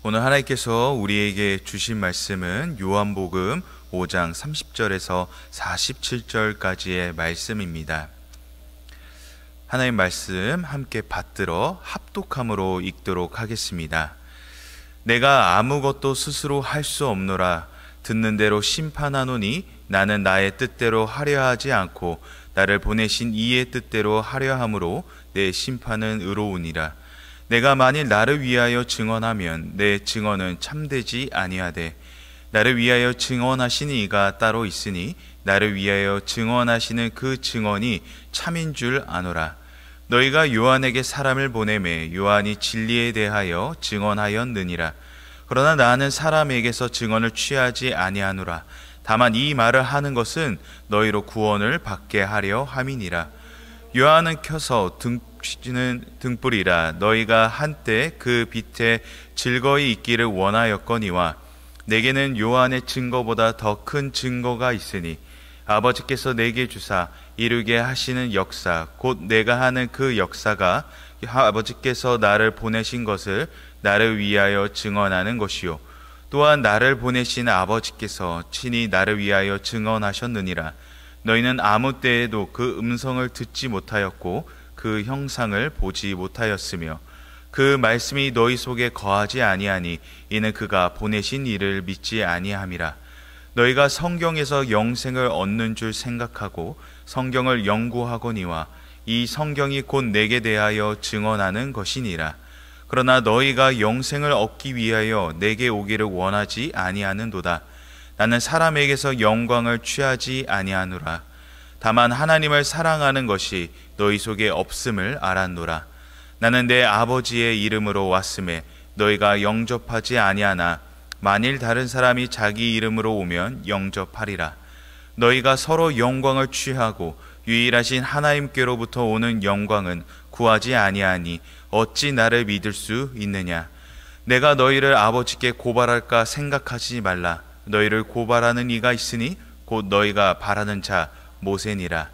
오늘 하나님께서 우리에게 주신 말씀은 요한복음 5장 30절에서 47절까지의 말씀입니다. 하나님 말씀 함께 받들어 합독함으로 읽도록 하겠습니다. 내가 아무것도 스스로 할 수 없노라. 듣는 대로 심판하노니 나는 나의 뜻대로 하려 하지 않고 나를 보내신 이의 뜻대로 하려 함으로 내 심판은 의로우니라. 내가 만일 나를 위하여 증언하면 내 증언은 참되지 아니하되 나를 위하여 증언하시는 이가 따로 있으니 나를 위하여 증언하시는 그 증언이 참인 줄 아노라. 너희가 요한에게 사람을 보내매 요한이 진리에 대하여 증언하였느니라. 그러나 나는 사람에게서 증언을 취하지 아니하노라. 다만 이 말을 하는 것은 너희로 구원을 받게 하려 함이니라. 요한은 켜서 등치는 등불이라. 너희가 한때 그 빛에 즐거이 있기를 원하였거니와 내게는 요한의 증거보다 더 큰 증거가 있으니 아버지께서 내게 주사 이루게 하시는 역사 곧 내가 하는 그 역사가 아버지께서 나를 보내신 것을 나를 위하여 증언하는 것이요 또한 나를 보내신 아버지께서 친히 나를 위하여 증언하셨느니라. 너희는 아무 때에도 그 음성을 듣지 못하였고 그 형상을 보지 못하였으며 그 말씀이 너희 속에 거하지 아니하니 이는 그가 보내신 이를 믿지 아니함이라. 너희가 성경에서 영생을 얻는 줄 생각하고 성경을 연구하거니와 이 성경이 곧 내게 대하여 증언하는 것이니라. 그러나 너희가 영생을 얻기 위하여 내게 오기를 원하지 아니하는도다. 나는 사람에게서 영광을 취하지 아니하노라. 다만 하나님을 사랑하는 것이 너희 속에 없음을 알았노라. 나는 내 아버지의 이름으로 왔음에 너희가 영접하지 아니하나 만일 다른 사람이 자기 이름으로 오면 영접하리라. 너희가 서로 영광을 취하고 유일하신 하나님께로부터 오는 영광은 구하지 아니하니 어찌 나를 믿을 수 있느냐. 내가 너희를 아버지께 고발할까 생각하지 말라. 너희를 고발하는 이가 있으니 곧 너희가 바라는 자 모세니라.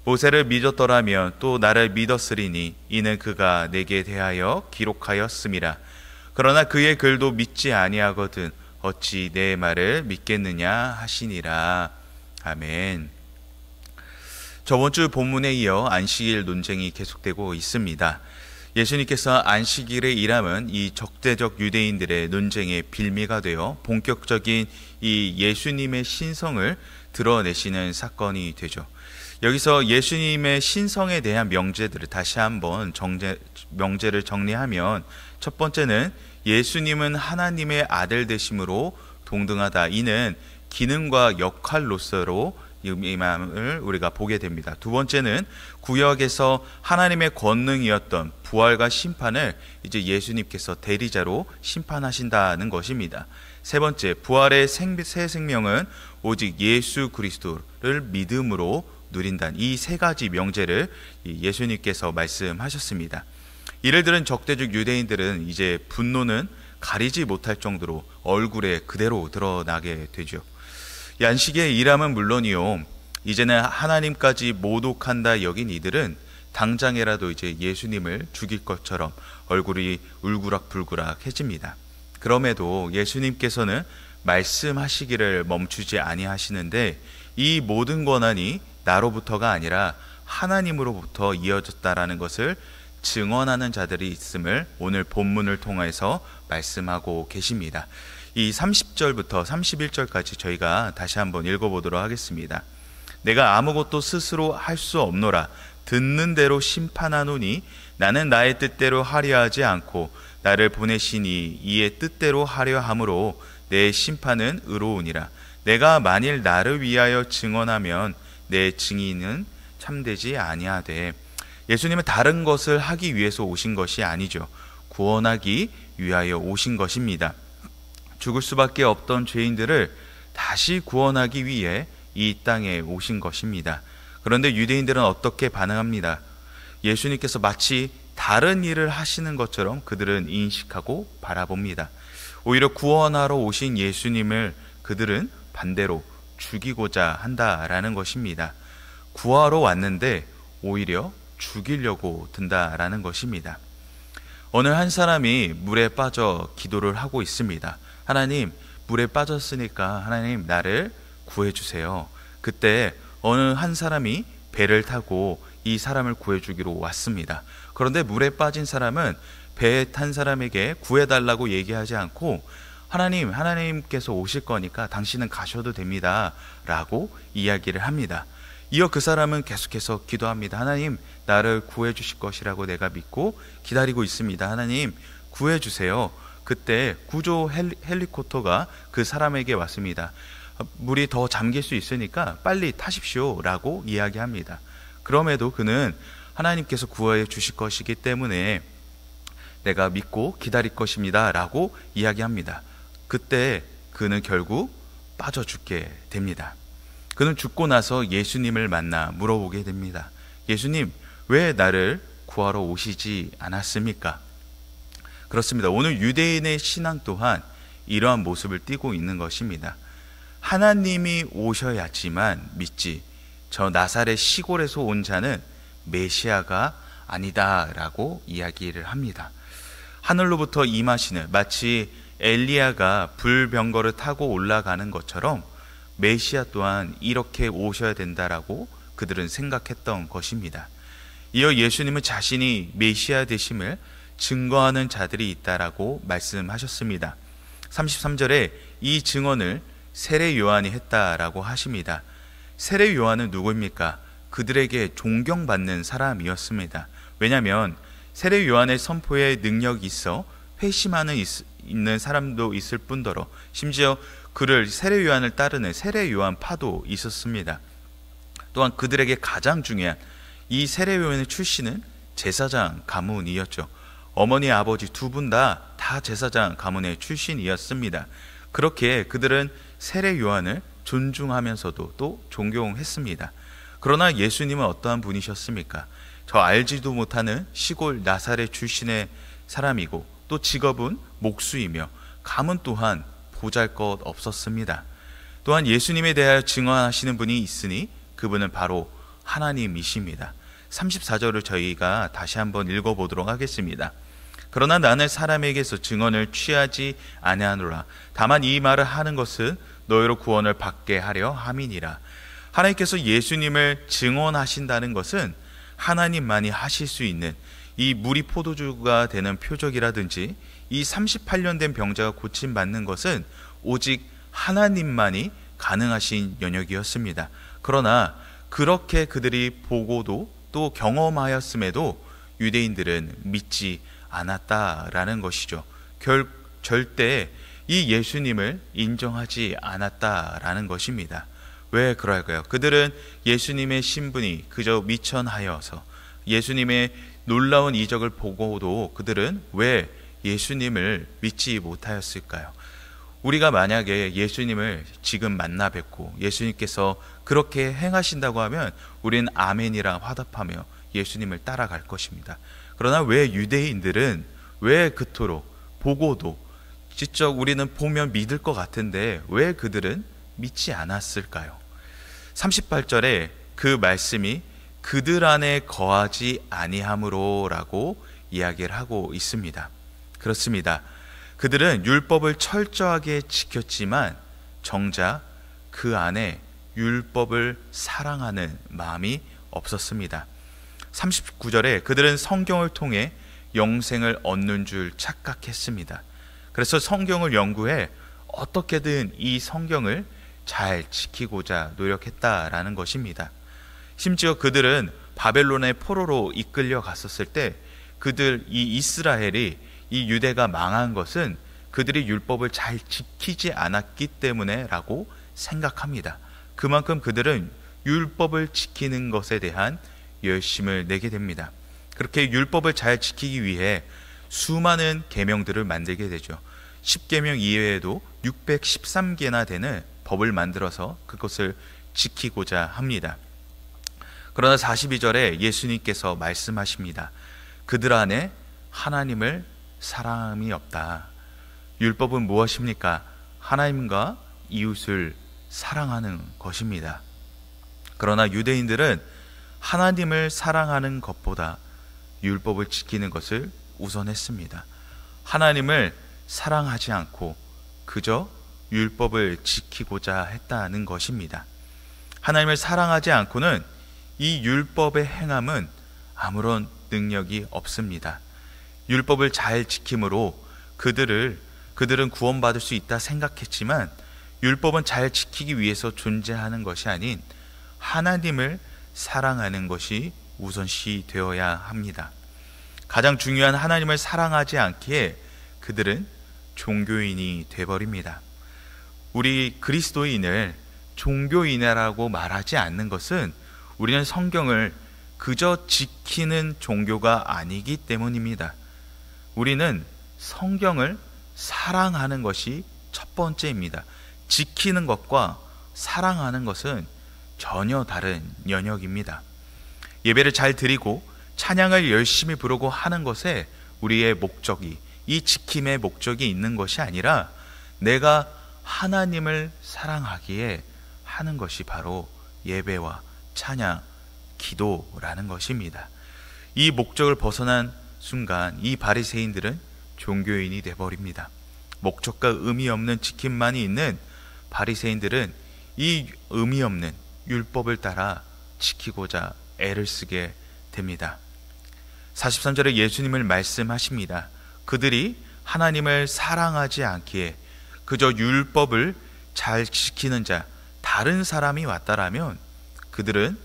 모세를 믿었더라면 또 나를 믿었으리니 이는 그가 내게 대하여 기록하였음이라. 그러나 그의 글도 믿지 아니하거든 어찌 내 말을 믿겠느냐 하시니라. 아멘. 저번 주 본문에 이어 안식일 논쟁이 계속되고 있습니다. 예수님께서 안식일의 일함은 이 적대적 유대인들의 논쟁의 빌미가 되어 본격적인 이 예수님의 신성을 드러내시는 사건이 되죠. 여기서 예수님의 신성에 대한 명제들을 다시 한번 명제를 정리하면 첫 번째는 예수님은 하나님의 아들 되심으로 동등하다. 이는 기능과 역할로서로 임함을 우리가 보게 됩니다. 두 번째는 구약에서 하나님의 권능이었던 부활과 심판을 이제 예수님께서 대리자로 심판하신다는 것입니다. 세 번째, 부활의 새 생명은 오직 예수 그리스도를 믿음으로 누린다는 이 세 가지 명제를 예수님께서 말씀하셨습니다. 이를 들은 적대적 유대인들은 이제 분노는 가리지 못할 정도로 얼굴에 그대로 드러나게 되죠. 안식의 일함은 물론이요, 이제는 하나님까지 모독한다 여긴 이들은 당장이라도 이제 예수님을 죽일 것처럼 얼굴이 울그락불그락해집니다. 그럼에도 예수님께서는 말씀하시기를 멈추지 아니하시는데 이 모든 권한이 나로부터가 아니라 하나님으로부터 이어졌다라는 것을 증언하는 자들이 있음을 오늘 본문을 통해서 말씀하고 계십니다. 이 30절부터 31절까지 저희가 다시 한번 읽어보도록 하겠습니다. 내가 아무것도 스스로 할 수 없노라. 듣는 대로 심판하노니 나는 나의 뜻대로 하려 하지 않고 나를 보내시니 이의 뜻대로 하려 함으로 내 심판은 의로우니라. 내가 만일 나를 위하여 증언하면 내 증인은 참되지 아니하되. 예수님은 다른 것을 하기 위해서 오신 것이 아니죠. 구원하기 위하여 오신 것입니다. 죽을 수밖에 없던 죄인들을 다시 구원하기 위해 이 땅에 오신 것입니다. 그런데 유대인들은 어떻게 반응합니다? 예수님께서 마치 다른 일을 하시는 것처럼 그들은 인식하고 바라봅니다. 오히려 구원하러 오신 예수님을 그들은 반대로 죽이고자 한다라는 것입니다. 구하러 왔는데 오히려 죽이려고 든다라는 것입니다. 어느 한 사람이 물에 빠져 기도를 하고 있습니다. 하나님, 물에 빠졌으니까 하나님 나를 구해주세요. 그때 어느 한 사람이 배를 타고 이 사람을 구해주기로 왔습니다. 그런데 물에 빠진 사람은 배에 탄 사람에게 구해달라고 얘기하지 않고 하나님께서 오실 거니까 당신은 가셔도 됩니다 라고 이야기를 합니다. 이어 그 사람은 계속해서 기도합니다. 하나님, 나를 구해 주실 것이라고 내가 믿고 기다리고 있습니다. 하나님, 구해 주세요. 그때 구조 헬리콥터가 그 사람에게 왔습니다. 물이 더 잠길 수 있으니까 빨리 타십시오 라고 이야기합니다. 그럼에도 그는 하나님께서 구해 주실 것이기 때문에 내가 믿고 기다릴 것입니다 라고 이야기합니다. 그때 그는 결국 빠져 죽게 됩니다. 그는 죽고 나서 예수님을 만나 물어보게 됩니다. 예수님, 왜 나를 구하러 오시지 않았습니까? 그렇습니다. 오늘 유대인의 신앙 또한 이러한 모습을 띠고 있는 것입니다. 하나님이 오셔야지만 믿지, 저 나사렛 시골에서 온 자는 메시아가 아니다라고 이야기를 합니다. 하늘로부터 임하시는, 마치 엘리야가 불병거를 타고 올라가는 것처럼 메시아 또한 이렇게 오셔야 된다라고 그들은 생각했던 것입니다. 이어 예수님은 자신이 메시아 되심을 증거하는 자들이 있다라고 말씀하셨습니다. 33절에 이 증언을 세례 요한이 했다라고 하십니다. 세례 요한은 누구입니까? 그들에게 존경받는 사람이었습니다. 왜냐하면 세례 요한의 선포에 능력이 있어 회심하는 있는 사람도 있을 뿐더러 심지어 그를 세례 요한을 따르는 세례 요한파도 있었습니다. 또한 그들에게 가장 중요한 이 세례 요한의 출신은 제사장 가문이었죠. 어머니 아버지 두 분 다 제사장 가문의 출신이었습니다. 그렇게 그들은 세례 요한을 존중하면서도 또 존경했습니다. 그러나 예수님은 어떠한 분이셨습니까? 저 알지도 못하는 시골 나사렛 출신의 사람이고 또 직업은 목수이며 가문 또한 보잘것 없었습니다. 또한 예수님에 대하여 증언하시는 분이 있으니 그분은 바로 하나님이십니다. 34절을 저희가 다시 한번 읽어보도록 하겠습니다. 그러나 나는 사람에게서 증언을 취하지 아니하노라. 다만 이 말을 하는 것은 너희로 구원을 받게 하려 함이니라. 하나님께서 예수님을 증언하신다는 것은 하나님만이 하실 수 있는, 이 물이 포도주가 되는 표적이라든지 이 38년 된 병자가 고침받는 것은 오직 하나님만이 가능하신 영역이었습니다. 그러나 그렇게 그들이 보고도 또 경험하였음에도 유대인들은 믿지 않았다라는 것이죠. 절대 이 예수님을 인정하지 않았다라는 것입니다. 왜 그럴까요? 그들은 예수님의 신분이 그저 미천하여서 예수님의 놀라운 이적을 보고도 그들은 왜 예수님을 믿지 못하였을까요? 우리가 만약에 예수님을 지금 만나 뵙고 예수님께서 그렇게 행하신다고 하면 우리는 아멘이라 화답하며 예수님을 따라갈 것입니다. 그러나 왜 유대인들은 왜 그토록 보고도 직접 우리는 보면 믿을 것 같은데 왜 그들은 믿지 않았을까요? 38절에 그 말씀이 그들 안에 거하지 아니함으로라고 이야기를 하고 있습니다. 그렇습니다. 그들은 율법을 철저하게 지켰지만 정작 그 안에 율법을 사랑하는 마음이 없었습니다. 39절에 그들은 성경을 통해 영생을 얻는 줄 착각했습니다. 그래서 성경을 연구해 어떻게든 이 성경을 잘 지키고자 노력했다라는 것입니다. 심지어 그들은 바벨론의 포로로 이끌려 갔었을 때 이 이스라엘이 이 유대가 망한 것은 그들이 율법을 잘 지키지 않았기 때문에라고 생각합니다. 그만큼 그들은 율법을 지키는 것에 대한 열심을 내게 됩니다. 그렇게 율법을 잘 지키기 위해 수많은 계명들을 만들게 되죠. 10계명 이외에도 613개나 되는 법을 만들어서 그것을 지키고자 합니다. 그러나 42절에 예수님께서 말씀하십니다. 그들 안에 하나님을 사랑함이 없다. 율법은 무엇입니까? 하나님과 이웃을 사랑하는 것입니다. 그러나 유대인들은 하나님을 사랑하는 것보다 율법을 지키는 것을 우선했습니다. 하나님을 사랑하지 않고 그저 율법을 지키고자 했다는 것입니다. 하나님을 사랑하지 않고는 이 율법의 행함은 아무런 능력이 없습니다. 율법을 잘 지킴으로 그들은 구원받을 수 있다 생각했지만 율법은 잘 지키기 위해서 존재하는 것이 아닌 하나님을 사랑하는 것이 우선시 되어야 합니다. 가장 중요한 하나님을 사랑하지 않기에 그들은 종교인이 되어버립니다. 우리 그리스도인을 종교인이라고 말하지 않는 것은 우리는 성경을 그저 지키는 종교가 아니기 때문입니다. 우리는 성경을 사랑하는 것이 첫 번째입니다. 지키는 것과 사랑하는 것은 전혀 다른 영역입니다. 예배를 잘 드리고 찬양을 열심히 부르고 하는 것에 우리의 목적이, 이 지킴의 목적이 있는 것이 아니라 내가 하나님을 사랑하기에 하는 것이 바로 예배와 찬양, 기도라는 것입니다. 이 목적을 벗어난 순간 이 바리새인들은 종교인이 되어버립니다. 목적과 의미 없는 지킴만이 있는 바리새인들은 이 의미 없는 율법을 따라 지키고자 애를 쓰게 됩니다. 43절에 예수님을 말씀하십니다. 그들이 하나님을 사랑하지 않기에 그저 율법을 잘 지키는 자, 다른 사람이 왔다라면 그들은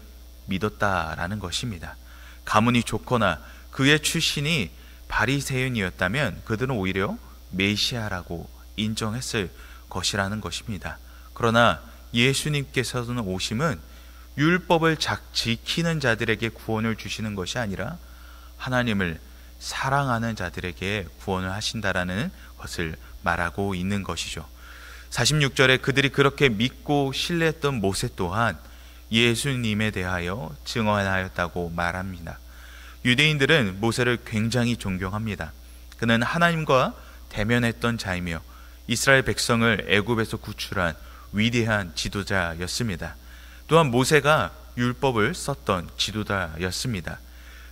믿었다라는 것입니다. 가문이 좋거나 그의 출신이 바리새인이었다면 그들은 오히려 메시아라고 인정했을 것이라는 것입니다. 그러나 예수님께서는 오심은 율법을 지키는 자들에게 구원을 주시는 것이 아니라 하나님을 사랑하는 자들에게 구원을 하신다라는 것을 말하고 있는 것이죠. 46절에 그들이 그렇게 믿고 신뢰했던 모세 또한 예수님에 대하여 증언하였다고 말합니다. 유대인들은 모세를 굉장히 존경합니다. 그는 하나님과 대면했던 자이며 이스라엘 백성을 애굽에서 구출한 위대한 지도자였습니다. 또한 모세가 율법을 썼던 지도자였습니다.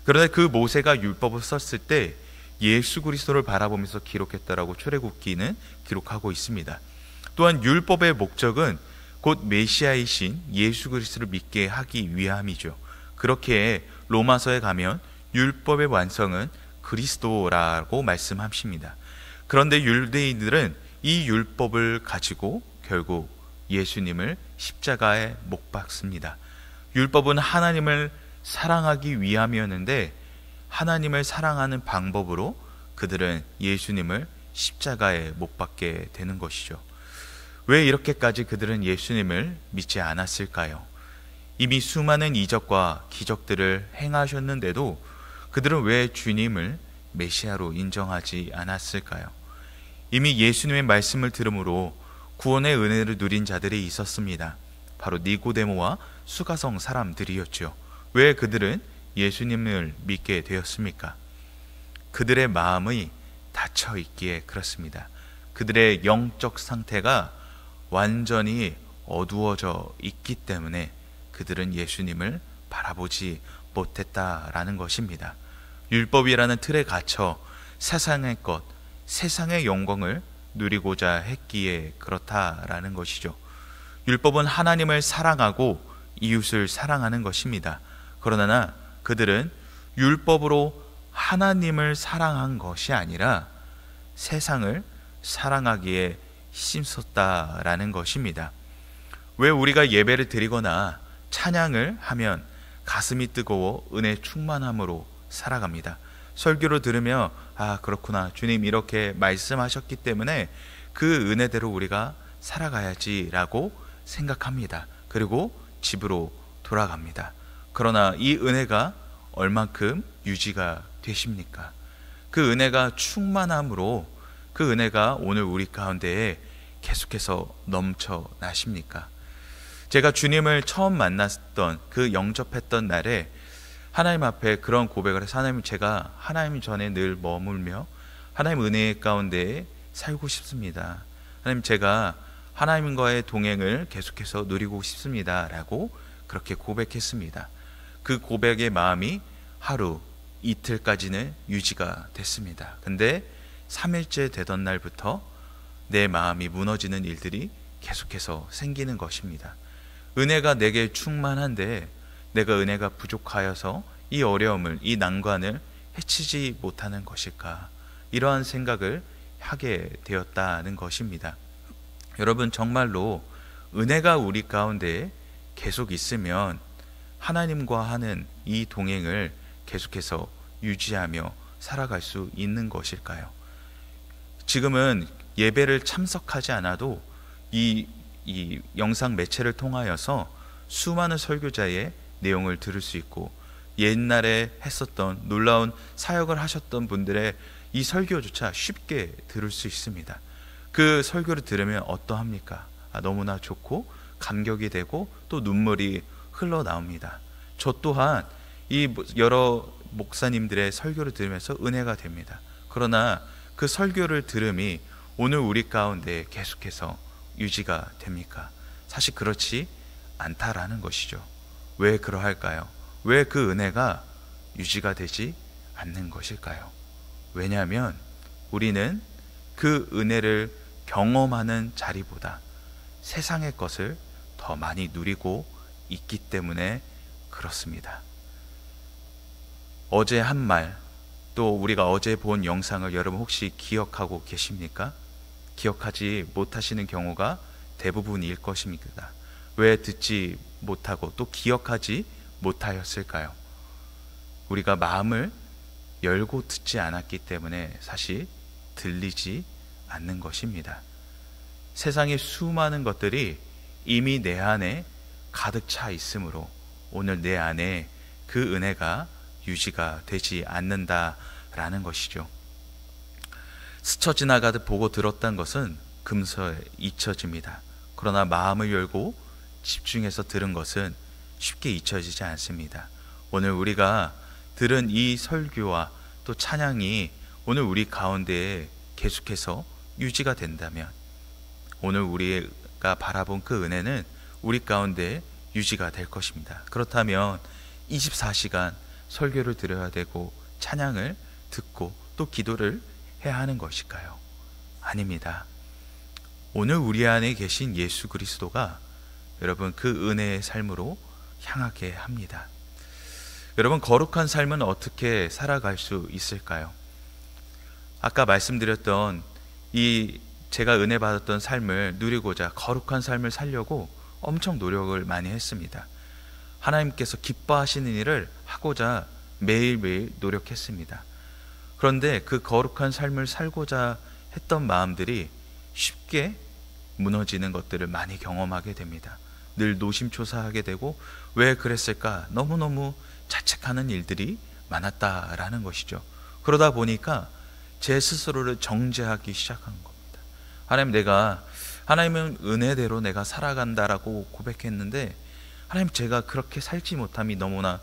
그런데 그 모세가 율법을 썼을 때 예수 그리스도를 바라보면서 기록했다라고 출애굽기는 기록하고 있습니다. 또한 율법의 목적은 곧 메시아이신 예수 그리스도를 믿게 하기 위함이죠. 그렇게 로마서에 가면 율법의 완성은 그리스도라고 말씀하십니다. 그런데 유대인들은 이 율법을 가지고 결국 예수님을 십자가에 못 박습니다. 율법은 하나님을 사랑하기 위함이었는데 하나님을 사랑하는 방법으로 그들은 예수님을 십자가에 못 박게 되는 것이죠. 왜 이렇게까지 그들은 예수님을 믿지 않았을까요? 이미 수많은 이적과 기적들을 행하셨는데도 그들은 왜 주님을 메시아로 인정하지 않았을까요? 이미 예수님의 말씀을 들음으로 구원의 은혜를 누린 자들이 있었습니다. 바로 니고데모와 수가성 사람들이었죠. 왜 그들은 예수님을 믿게 되었습니까? 그들의 마음이 닫혀 있기에 그렇습니다. 그들의 영적 상태가 완전히 어두워져 있기 때문에 그들은 예수님을 바라보지 못했다라는 것입니다. 율법이라는 틀에 갇혀 세상의 것, 세상의 영광을 누리고자 했기에 그렇다라는 것이죠. 율법은 하나님을 사랑하고 이웃을 사랑하는 것입니다. 그러나 그들은 율법으로 하나님을 사랑한 것이 아니라 세상을 사랑하기에 힘썼다라는 것입니다. 왜 우리가 예배를 드리거나 찬양을 하면 가슴이 뜨거워 은혜 충만함으로 살아갑니다. 설교를 들으며 그렇구나, 주님 이렇게 말씀하셨기 때문에 그 은혜대로 우리가 살아가야지 라고 생각합니다. 그리고 집으로 돌아갑니다. 그러나 이 은혜가 얼만큼 유지가 되십니까? 그 은혜가 충만함으로 그 은혜가 오늘 우리 가운데에 계속해서 넘쳐나십니까? 제가 주님을 처음 만났던 그 영접했던 날에 하나님 앞에 그런 고백을 해서 하나님, 제가 하나님 전에 늘 머물며 하나님 은혜 가운데 살고 싶습니다. 하나님, 제가 하나님과의 동행을 계속해서 누리고 싶습니다 라고 그렇게 고백했습니다. 그 고백의 마음이 하루, 이틀까지는 유지가 됐습니다. 근데 3일째 되던 날부터 내 마음이 무너지는 일들이 계속해서 생기는 것입니다. 은혜가 내게 충만한데 내가 은혜가 부족하여서 이 어려움을, 이 난관을 해치지 못하는 것일까? 이러한 생각을 하게 되었다는 것입니다. 여러분, 정말로 은혜가 우리 가운데 계속 있으면 하나님과 하는 이 동행을 계속해서 유지하며 살아갈 수 있는 것일까요? 지금은 예배를 참석하지 않아도 이 영상 매체를 통하여서 수많은 설교자의 내용을 들을 수 있고, 옛날에 했었던 놀라운 사역을 하셨던 분들의 이 설교조차 쉽게 들을 수 있습니다. 그 설교를 들으면 어떠합니까? 너무나 좋고 감격이 되고 또 눈물이 흘러나옵니다. 저 또한 이 여러 목사님들의 설교를 들으면서 은혜가 됩니다. 그러나 그 설교를 들음이 오늘 우리 가운데 계속해서 유지가 됩니까? 사실 그렇지 않다라는 것이죠. 왜 그러할까요? 왜 그 은혜가 유지가 되지 않는 것일까요? 왜냐하면 우리는 그 은혜를 경험하는 자리보다 세상의 것을 더 많이 누리고 있기 때문에 그렇습니다. 어제 한 말, 또 우리가 어제 본 영상을 여러분 혹시 기억하고 계십니까? 기억하지 못하시는 경우가 대부분일 것입니다. 왜 듣지 못하고 또 기억하지 못하였을까요? 우리가 마음을 열고 듣지 않았기 때문에 사실 들리지 않는 것입니다. 세상의 수많은 것들이 이미 내 안에 가득 차 있으므로 오늘 내 안에 그 은혜가 유지가 되지 않는다라는 것이죠. 스쳐 지나가듯 보고 들었던 것은 금세 잊혀집니다. 그러나 마음을 열고 집중해서 들은 것은 쉽게 잊혀지지 않습니다. 오늘 우리가 들은 이 설교와 또 찬양이 오늘 우리 가운데에 계속해서 유지가 된다면 오늘 우리가 바라본 그 은혜는 우리 가운데 유지가 될 것입니다. 그렇다면 24시간 설교를 들어야 되고 찬양을 듣고 또 기도를 해야 하는 것일까요? 아닙니다. 오늘 우리 안에 계신 예수 그리스도가 여러분 그 은혜의 삶으로 향하게 합니다. 여러분, 거룩한 삶은 어떻게 살아갈 수 있을까요? 아까 말씀드렸던 이 제가 은혜 받았던 삶을 누리고자 거룩한 삶을 살려고 엄청 노력을 많이 했습니다. 하나님께서 기뻐하시는 일을 하고자 매일매일 노력했습니다. 그런데 그 거룩한 삶을 살고자 했던 마음들이 쉽게 무너지는 것들을 많이 경험하게 됩니다. 늘 노심초사하게 되고 왜 그랬을까 너무너무 자책하는 일들이 많았다라는 것이죠. 그러다 보니까 제 스스로를 정죄하기 시작한 겁니다. 하나님은 은혜대로 내가 살아간다라고 고백했는데 하나님, 제가 그렇게 살지 못함이 너무나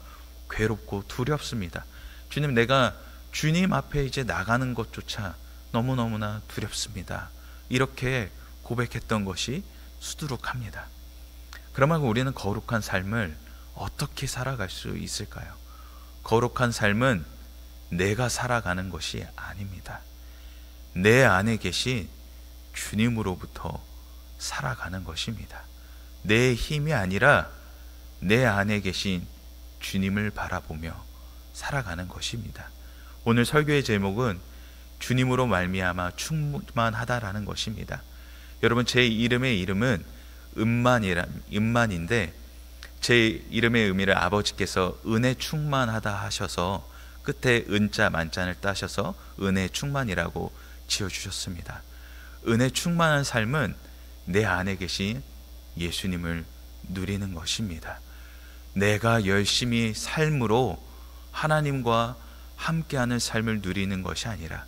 괴롭고 두렵습니다. 주님, 내가 주님 앞에 이제 나가는 것조차 너무너무나 두렵습니다. 이렇게 고백했던 것이 수두룩합니다. 그러면 우리는 거룩한 삶을 어떻게 살아갈 수 있을까요? 거룩한 삶은 내가 살아가는 것이 아닙니다. 내 안에 계신 주님으로부터 살아가는 것입니다. 내 힘이 아니라 내 안에 계신 주님을 바라보며 살아가는 것입니다. 오늘 설교의 제목은 주님으로 말미암아 충만하다라는 것입니다. 여러분, 제 이름의 이름은 은만인데 제 이름의 의미를 아버지께서 은혜 충만하다 하셔서 끝에 은자 만자를 따셔서 은혜 충만이라고 지어주셨습니다. 은혜 충만한 삶은 내 안에 계신 예수님을 누리는 것입니다. 내가 열심히 삶으로 하나님과 함께하는 삶을 누리는 것이 아니라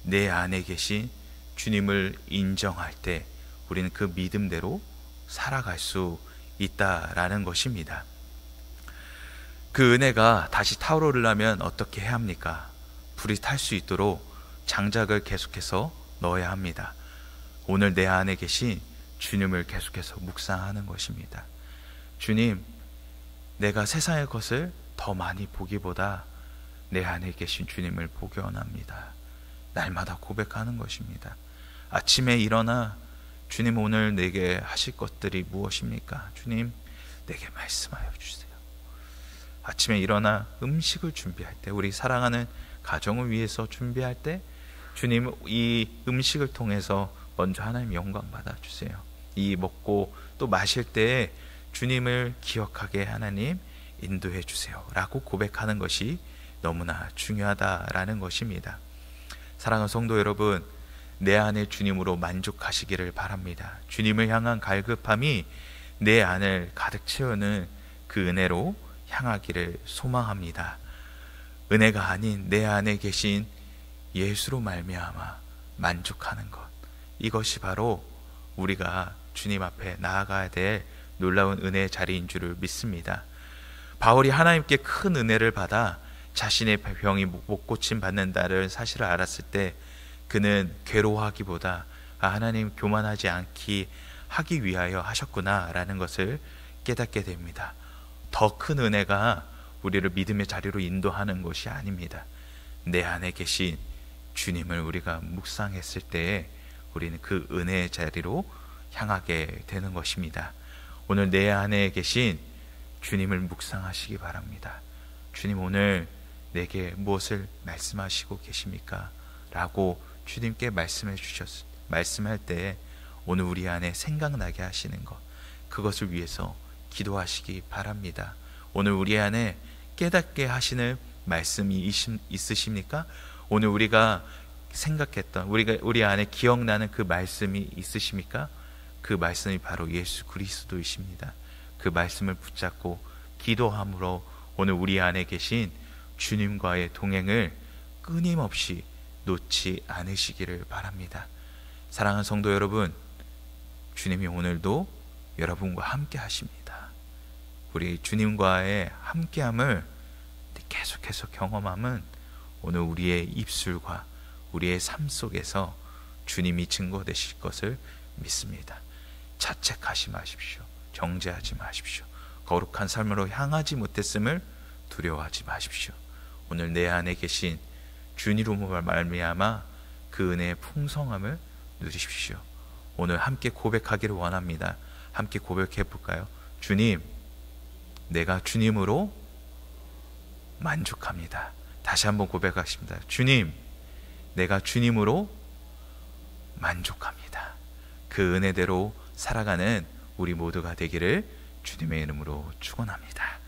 내 안에 계신 주님을 인정할 때 우리는 그 믿음대로 살아갈 수 있다라는 것입니다. 그 은혜가 다시 타오르려면 어떻게 해야 합니까? 불이 탈 수 있도록 장작을 계속해서 넣어야 합니다. 오늘 내 안에 계신 주님을 계속해서 묵상하는 것입니다. 주님, 내가 세상의 것을 더 많이 보기보다 내 안에 계신 주님을 보기 원합니다. 날마다 고백하는 것입니다. 아침에 일어나 주님, 오늘 내게 하실 것들이 무엇입니까? 주님, 내게 말씀하여 주세요. 아침에 일어나 음식을 준비할 때, 우리 사랑하는 가정을 위해서 준비할 때 주님, 이 음식을 통해서 먼저 하나님 영광 받아주세요. 이 먹고 또 마실 때 주님을 기억하게 하나님 인도해 주세요 라고 고백하는 것이 너무나 중요하다라는 것입니다. 사랑하는 성도 여러분, 내 안에 주님으로 만족하시기를 바랍니다. 주님을 향한 갈급함이 내 안을 가득 채우는 그 은혜로 향하기를 소망합니다. 은혜가 아닌 내 안에 계신 예수로 말미암아 만족하는 것, 이것이 바로 우리가 주님 앞에 나아가야 될 놀라운 은혜의 자리인 줄을 믿습니다. 바울이 하나님께 큰 은혜를 받아 자신의 병이 못 고침 받는다를 사실을 알았을 때 그는 괴로워하기보다 하나님 교만하지 않기 하기 위하여 하셨구나 라는 것을 깨닫게 됩니다. 더 큰 은혜가 우리를 믿음의 자리로 인도하는 것이 아닙니다. 내 안에 계신 주님을 우리가 묵상했을 때 우리는 그 은혜의 자리로 향하게 되는 것입니다. 오늘 내 안에 계신 주님을 묵상하시기 바랍니다. 주님, 오늘 내게 무엇을 말씀하시고 계십니까? 라고 주님께 말씀할 때 오늘 우리 안에 생각나게 하시는 것, 그것을 위해서 기도하시기 바랍니다. 오늘 우리 안에 깨닫게 하시는 말씀이 있으십니까? 오늘 우리가 생각했던, 우리 안에 기억나는 그 말씀이 있으십니까? 그 말씀이 바로 예수 그리스도이십니다. 그 말씀을 붙잡고 기도함으로 오늘 우리 안에 계신 주님과의 동행을 끊임없이 놓지 않으시기를 바랍니다. 사랑하는 성도 여러분, 주님이 오늘도 여러분과 함께 하십니다. 우리 주님과의 함께함을 계속해서 경험함은 오늘 우리의 입술과 우리의 삶 속에서 주님이 증거되실 것을 믿습니다. 자책하지 마십시오. 정죄하지 마십시오. 거룩한 삶으로 향하지 못했음을 두려워하지 마십시오. 오늘 내 안에 계신 주님으로 말미암아 그 은혜의 풍성함을 누리십시오. 오늘 함께 고백하기를 원합니다. 함께 고백해 볼까요? 주님, 내가 주님으로 만족합니다. 다시 한번 고백하십니다. 주님, 내가 주님으로 만족합니다. 그 은혜대로 살아가는 우리 모두가 되기를 주님의 이름으로 축원합니다.